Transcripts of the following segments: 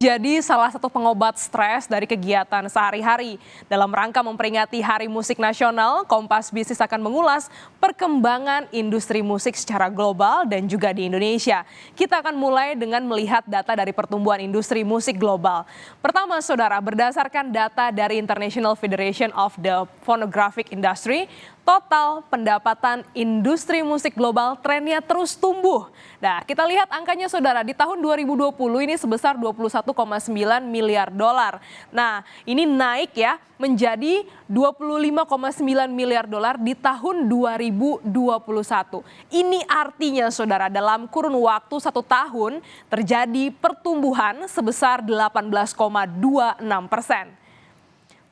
jadi salah satu pengobat stres dari kegiatan sehari-hari. Dalam rangka memperingati Hari Musik Nasional, Kompas Bisnis akan mengulas perkembangan industri musik secara global dan juga di Indonesia. Kita akan mulai dengan melihat data dari pertumbuhan industri musik global. Pertama, saudara, berdasarkan data dari International Federation of the Phonographic Industry, total pendapatan industri musik global trennya terus tumbuh. Nah, kita lihat angkanya, saudara, di tahun 2020 ini sebesar 21,9 miliar dolar. Nah, ini naik ya menjadi 25,9 miliar dolar di tahun 2021. Ini artinya, saudara, dalam kurun waktu 1 tahun terjadi pertumbuhan sebesar 18,26%.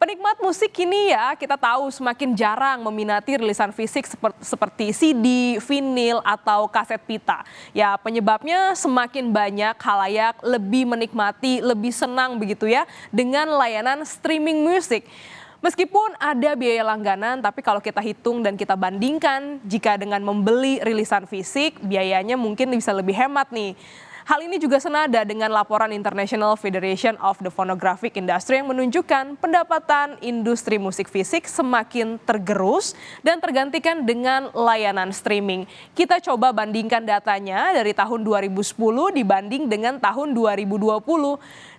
Penikmat musik kini ya kita tahu semakin jarang meminati rilisan fisik seperti CD, vinil, atau kaset pita. Ya penyebabnya semakin banyak khalayak lebih menikmati, lebih senang begitu ya dengan layanan streaming musik. Meskipun ada biaya langganan, tapi kalau kita hitung dan kita bandingkan jika dengan membeli rilisan fisik, biayanya mungkin bisa lebih hemat nih. Hal ini juga senada dengan laporan International Federation of the Phonographic Industry yang menunjukkan pendapatan industri musik fisik semakin tergerus dan tergantikan dengan layanan streaming. Kita coba bandingkan datanya dari tahun 2010 dibanding dengan tahun 2020.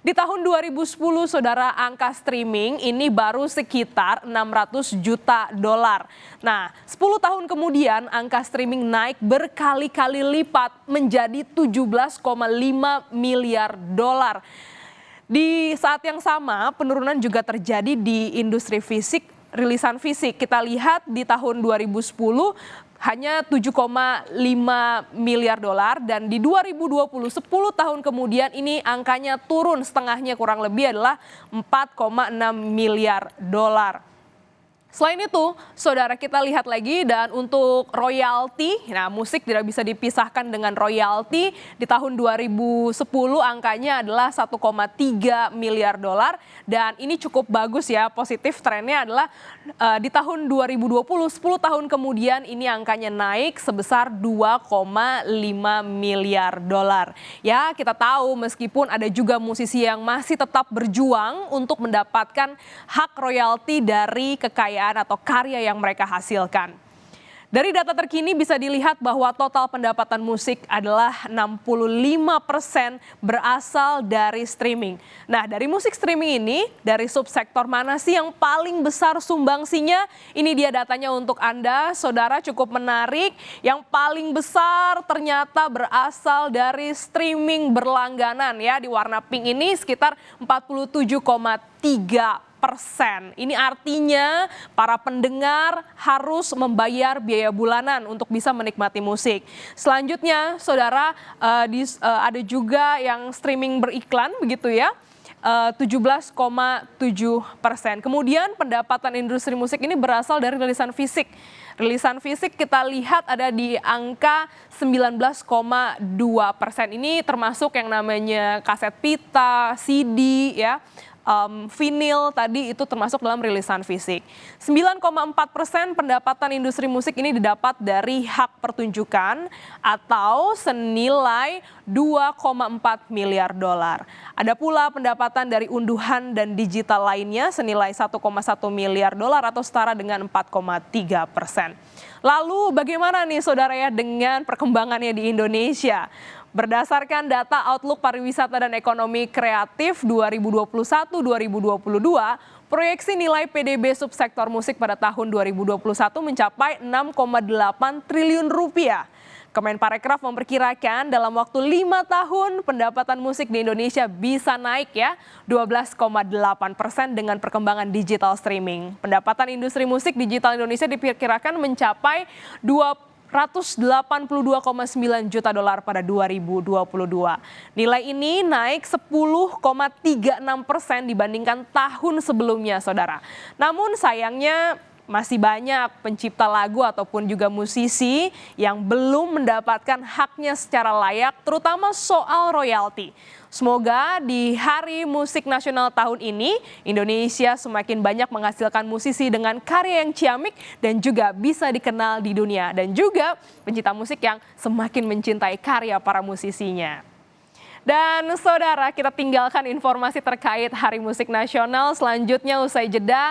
Di tahun 2010, saudara, angka streaming ini baru sekitar 600 juta dolar. Nah, 10 tahun kemudian angka streaming naik berkali-kali lipat menjadi 17,5 miliar dolar. Di saat yang sama, penurunan juga terjadi di industri fisik, rilisan fisik. Kita lihat di tahun 2010 hanya 7,5 miliar dolar dan di 2020 10 tahun kemudian ini angkanya turun setengahnya kurang lebih adalah 4,6 miliar dolar. Selain itu, saudara, kita lihat lagi dan untuk royalti, nah musik tidak bisa dipisahkan dengan royalti. Di tahun 2010 angkanya adalah 1,3 miliar dolar dan ini cukup bagus ya, positif trennya adalah di tahun 2020 10 tahun kemudian ini angkanya naik sebesar 2,5 miliar dolar. Ya, kita tahu meskipun ada juga musisi yang masih tetap berjuang untuk mendapatkan hak royalti dari kekayaan atau karya yang mereka hasilkan. Dari data terkini bisa dilihat bahwa total pendapatan musik adalah 65% berasal dari streaming. Nah, dari musik streaming ini, dari subsektor mana sih yang paling besar sumbangsinya? Ini dia datanya untuk Anda, saudara, cukup menarik. Yang paling besar ternyata berasal dari streaming berlangganan ya, di warna pink ini sekitar 47,3%. Ini artinya para pendengar harus membayar biaya bulanan untuk bisa menikmati musik. Selanjutnya, saudara, ada juga yang streaming beriklan begitu ya. 17,7%. Kemudian pendapatan industri musik ini berasal dari rilisan fisik. Rilisan fisik kita lihat ada di angka 19,2%. Ini termasuk yang namanya kaset pita, CD ya. Vinil tadi itu termasuk dalam rilisan fisik. 9,4% pendapatan industri musik ini didapat dari hak pertunjukan atau senilai 2,4 miliar dolar. Ada pula pendapatan dari unduhan dan digital lainnya senilai 1,1 miliar dolar atau setara dengan 4,3%. Lalu bagaimana nih, saudara, ya dengan perkembangannya di Indonesia? Berdasarkan data Outlook Pariwisata dan Ekonomi Kreatif 2021-2022, proyeksi nilai PDB subsektor musik pada tahun 2021 mencapai 6,8 triliun rupiah. Kemenparekraf memperkirakan dalam waktu 5 tahun pendapatan musik di Indonesia bisa naik ya 12,8% dengan perkembangan digital streaming. Pendapatan industri musik digital Indonesia diperkirakan mencapai 182,9 juta dolar pada 2022. Nilai ini naik 10,36% dibandingkan tahun sebelumnya, saudara. Namun sayangnya masih banyak pencipta lagu ataupun juga musisi yang belum mendapatkan haknya secara layak, terutama soal royalti. Semoga di Hari Musik Nasional tahun ini, Indonesia semakin banyak menghasilkan musisi dengan karya yang ciamik dan juga bisa dikenal di dunia. Dan juga pencinta musik yang semakin mencintai karya para musisinya. Dan saudara, kita tinggalkan informasi terkait Hari Musik Nasional. Selanjutnya usai jeda,